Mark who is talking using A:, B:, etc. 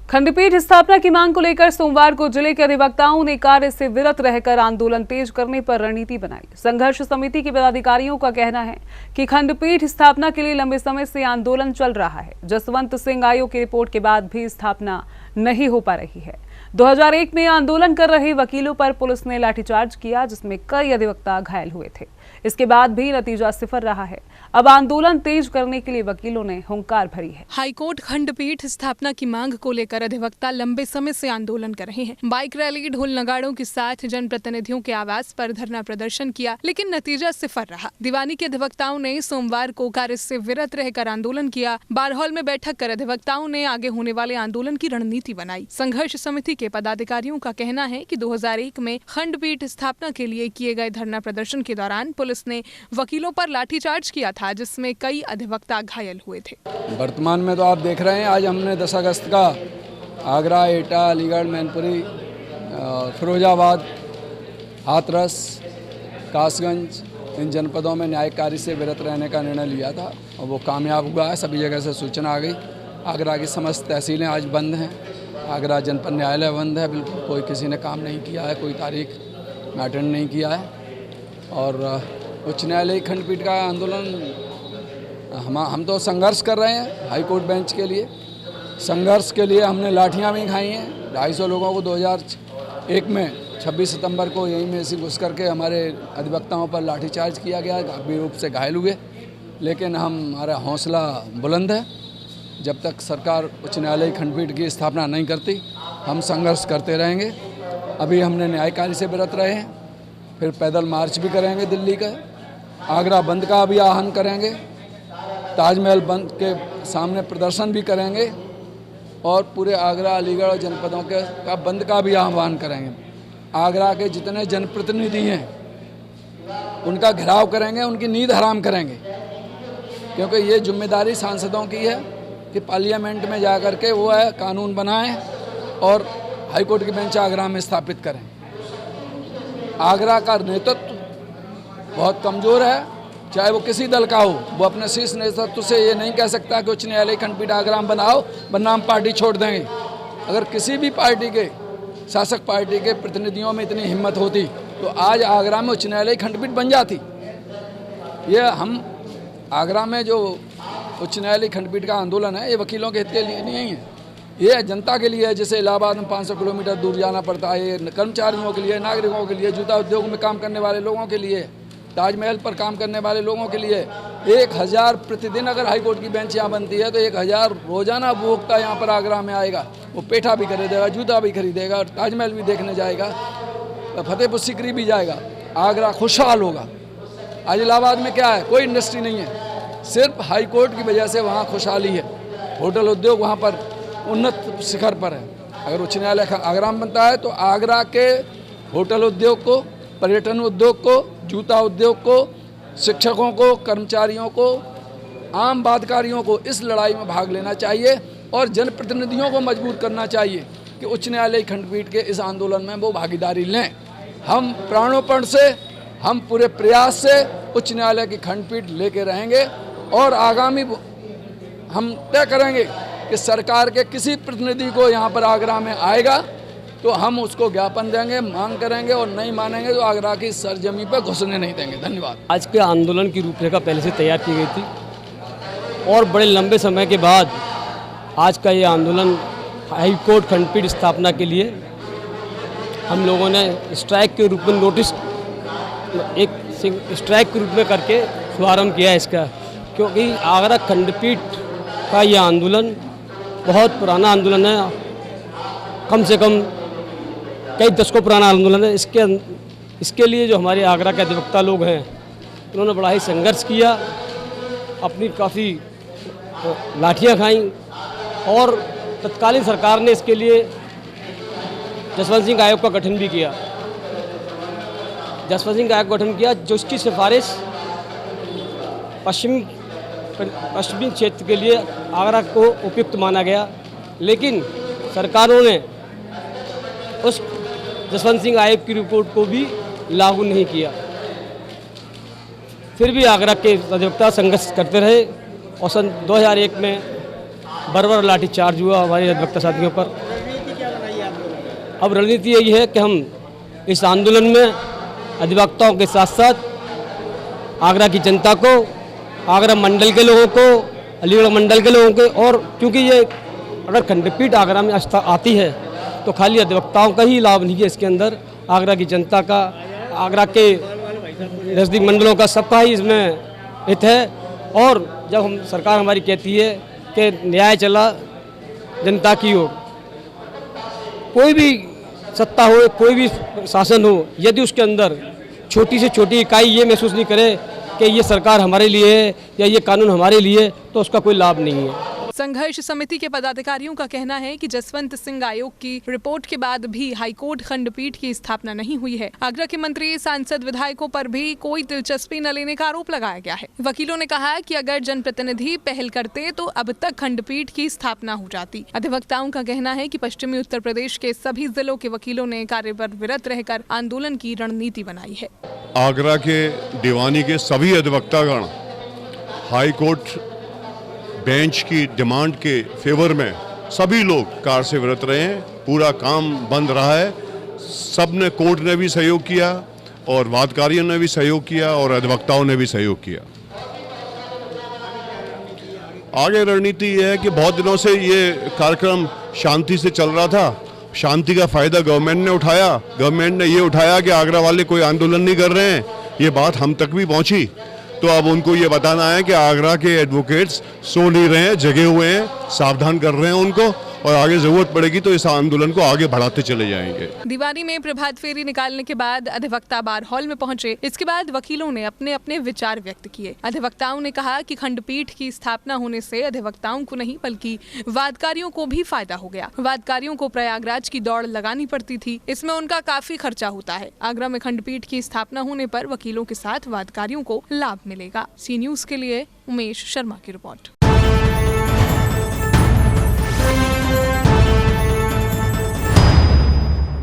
A: खंडपीठ स्थापना की मांग को लेकर सोमवार को जिले के अधिवक्ताओं ने कार्य से विरत रहकर आंदोलन तेज करने पर रणनीति बनाई। संघर्ष समिति के पदाधिकारियों का कहना है कि खंडपीठ स्थापना के लिए लंबे समय से आंदोलन चल रहा है। जसवंत सिंह आयोग की रिपोर्ट के बाद भी स्थापना नहीं हो पा रही है। 2001 में आंदोलन कर रहे वकीलों पर पुलिस ने लाठीचार्ज किया, जिसमें कई अधिवक्ता घायल हुए थे। इसके बाद भी नतीजा सिफर रहा है। अब आंदोलन तेज करने के लिए वकीलों ने हुंकार भरी है।
B: हाईकोर्ट खंडपीठ स्थापना की मांग को लेकर अधिवक्ता लंबे समय से आंदोलन कर रहे हैं। बाइक रैली, ढोल नगाड़ों के साथ जनप्रतिनिधियों के आवास पर धरना प्रदर्शन किया, लेकिन नतीजा सिफर रहा। दीवानी के अधिवक्ताओं ने सोमवार को कार्य से विरत रहकर आंदोलन किया। बार हॉल में बैठक कर अधिवक्ताओं ने आगे होने वाले आंदोलन की रणनीति बनाई। संघर्ष समिति के पदाधिकारियों का कहना है कि 2001 में खंडपीठ स्थापना के लिए किए गए धरना प्रदर्शन के दौरान पुलिस ने वकीलों पर लाठीचार्ज किया था, जिसमें कई अधिवक्ता घायल हुए थे।
C: वर्तमान में तो आप देख रहे हैं, आज हमने 10 अगस्त का आगरा, एटा, अलीगढ़, मैनपुरी, फिरोजाबाद, हाथरस, कासगंज, इन जनपदों में न्यायिक कार्य से विरत रहने का निर्णय लिया था और वो कामयाब हुआ है। सभी जगह से सूचना आ गई। आगरा की समस्त तहसीलें आज बंद हैं। आगरा जनपद न्यायालय बंद है, बिल्कुल कोई किसी ने काम नहीं किया है, कोई तारीख में अटेंड नहीं किया है। और उच्च न्यायालय खंडपीठ का आंदोलन हम तो संघर्ष कर रहे हैं हाईकोर्ट बेंच के लिए। संघर्ष के लिए हमने लाठियां भी खाई हैं। 250 लोगों को 2001 में 26 सितंबर को यहीं में से घुस करके हमारे अधिवक्ताओं पर लाठीचार्ज किया गया, गंभीर रूप से घायल हुए। लेकिन हमारा हौसला बुलंद है। जब तक सरकार उच्च न्यायालय खंडपीठ की स्थापना नहीं करती, हम संघर्ष करते रहेंगे। अभी हमने न्यायिक कार्य से विरत रहे हैं, फिर पैदल मार्च भी करेंगे दिल्ली का। आगरा बंद का भी आह्वान करेंगे, ताजमहल बंद के सामने प्रदर्शन भी करेंगे और पूरे आगरा, अलीगढ़ जनपदों के का बंद का भी आह्वान करेंगे। आगरा के जितने जनप्रतिनिधि हैं उनका घेराव करेंगे, उनकी नींद हराम करेंगे, क्योंकि ये जिम्मेदारी सांसदों की है कि पार्लियामेंट में जा कर के वो है कानून बनाएं और हाईकोर्ट की बेंच आगरा में स्थापित करें। आगरा का नेतृत्व बहुत कमज़ोर है, चाहे वो किसी दल का हो। वो अपने शीर्ष नेतृत्व से ये नहीं कह सकता कि उच्च न्यायालय खंडपीठ आगरा में बनाओ, वरना हम पार्टी छोड़ देंगे। अगर किसी भी पार्टी के, शासक पार्टी के प्रतिनिधियों में इतनी हिम्मत होती तो आज आगरा में उच्च न्यायालय खंडपीठ बन जाती। ये हम आगरा में जो उच्च न्यायालय खंडपीठ का आंदोलन है, ये वकीलों के हित के लिए नहीं है, ये जनता के लिए है। जैसे इलाहाबाद में 500 किलोमीटर दूर जाना पड़ता है, ये कर्मचारियों के लिए, नागरिकों के लिए, जूता उद्योग में काम करने वाले लोगों के लिए, ताजमहल पर काम करने वाले लोगों के लिए। 1000 प्रतिदिन अगर हाईकोर्ट की बेंच यहाँ बनती है तो 1000 रोजाना उपभोक्ता यहाँ पर आगरा में आएगा। वो पेठा भी खरीदेगा, जूता भी खरीदेगा, ताजमहल भी देखने जाएगा, फतेहपुर सीकरी भी जाएगा। आगरा खुशहाल होगा। आज इलाहाबाद में क्या है? कोई इंडस्ट्री नहीं है, सिर्फ हाईकोर्ट की वजह से वहाँ खुशहाली है। होटल उद्योग वहाँ पर उन्नत शिखर पर है। अगर उच्च न्यायालय आगरा में बनता है तो आगरा के होटल उद्योग को, पर्यटन उद्योग को, जूता उद्योग को, शिक्षकों को, कर्मचारियों को, आम बातकारियों को इस लड़ाई में भाग लेना चाहिए और जनप्रतिनिधियों को मजबूर करना चाहिए कि उच्च न्यायालय खंडपीठ के इस आंदोलन में वो भागीदारी लें। हम प्राणोपण से, हम पूरे प्रयास से उच्च न्यायालय की खंडपीठ लेके रहेंगे और आगामी हम तय करेंगे कि सरकार के किसी प्रतिनिधि को यहाँ पर आगरा में आएगा तो हम उसको ज्ञापन देंगे, मांग करेंगे, और नहीं मानेंगे तो आगरा की सरजमी पर घुसने नहीं देंगे। धन्यवाद।
D: आज के आंदोलन की रूपरेखा पहले से तैयार की गई थी और बड़े लंबे समय के बाद आज का ये आंदोलन हाईकोर्ट खंडपीठ स्थापना के लिए हम लोगों ने स्ट्राइक के रूप में नोटिस, एक स्ट्राइक के रूप में करके शुभारम्भ किया है इसका। क्योंकि आगरा खंडपीठ का ये आंदोलन बहुत पुराना आंदोलन है, कम से कम कई दशकों पुराना आंदोलन है। इसके लिए जो हमारे आगरा के अधिवक्ता लोग हैं उन्होंने बड़ा ही संघर्ष किया, अपनी काफ़ी लाठियां खाई और तत्कालीन सरकार ने इसके लिए जसवंत सिंह आयोग का गठन भी किया। जसवंत सिंह आयोग का गठन किया, जो इसकी सिफारिश पश्चिमी क्षेत्र के लिए आगरा को उपयुक्त माना गया, लेकिन सरकारों ने उस जसवंत सिंह आयोग की रिपोर्ट को भी लागू नहीं किया। फिर भी आगरा के अधिवक्ता संघर्ष करते रहे और सन 2001 में बर्बर लाठीचार्ज हुआ हमारे अधिवक्ता साथियों पर। अब रणनीति यही है कि हम इस आंदोलन में अधिवक्ताओं के साथ साथ आगरा की जनता को, आगरा मंडल के लोगों को, अलीगढ़ मंडल के लोगों को, और क्योंकि ये अगर खंडपीठ आगरा में आती है तो खाली अधिवक्ताओं का ही लाभ नहीं है, इसके अंदर आगरा की जनता का, आगरा के नज़दीक मंडलों का, सबका ही इसमें हित है। और जब हम सरकार हमारी कहती है कि न्याय चला जनता की ओर, कोई भी सत्ता हो, कोई भी शासन हो, यदि उसके अंदर छोटी से छोटी इकाई ये महसूस नहीं करे कि ये सरकार हमारे लिए है या ये कानून हमारे लिए, तो उसका कोई लाभ नहीं है।
B: संघर्ष समिति के पदाधिकारियों का कहना है कि जसवंत सिंह आयोग की रिपोर्ट के बाद भी हाईकोर्ट खंडपीठ की स्थापना नहीं हुई है। आगरा के मंत्री, सांसद, विधायकों पर भी कोई दिलचस्पी न लेने का आरोप लगाया गया है। वकीलों ने कहा कि अगर जनप्रतिनिधि पहल करते तो अब तक खंडपीठ की स्थापना हो जाती। अधिवक्ताओं का कहना है कि पश्चिमी उत्तर प्रदेश के सभी जिलों के वकीलों ने कार्य पर विरत रहकर आंदोलन की रणनीति बनाई है।
E: आगरा के दीवानी के सभी अधिवक्तागण हाई कोर्ट बेंच की डिमांड के फेवर में सभी लोग कार से विरत रहे हैं। पूरा काम बंद रहा है। सब ने, कोर्ट ने भी सहयोग किया और वादकारियों ने भी सहयोग किया और अधिवक्ताओं ने भी सहयोग किया। आगे रणनीति ये है कि बहुत दिनों से ये कार्यक्रम शांति से चल रहा था। शांति का फायदा गवर्नमेंट ने उठाया। गवर्नमेंट ने ये उठाया कि आगरा वाले कोई आंदोलन नहीं कर रहे हैं। ये बात हम तक भी पहुंची, तो अब उनको ये बताना है कि आगरा के एडवोकेट्स सो नहीं रहे हैं, जगे हुए हैं, सावधान कर रहे हैं उनको, और आगे जरूरत पड़ेगी तो इस आंदोलन को आगे बढ़ाते चले जाएंगे।
B: दीवानी में प्रभात फेरी निकालने के बाद अधिवक्ता बार हॉल में पहुंचे। इसके बाद वकीलों ने अपने अपने विचार व्यक्त किए। अधिवक्ताओं ने कहा कि खंडपीठ की स्थापना होने से अधिवक्ताओं को नहीं बल्कि वादकारियों को भी फायदा हो गया। वादकारियों को प्रयागराज की दौड़ लगानी पड़ती थी, इसमें उनका काफी खर्चा होता है। आगरा में खंडपीठ की स्थापना होने पर वकीलों के साथ वादकारियों को लाभ मिलेगा। सी न्यूज के लिए उमेश शर्मा की रिपोर्ट।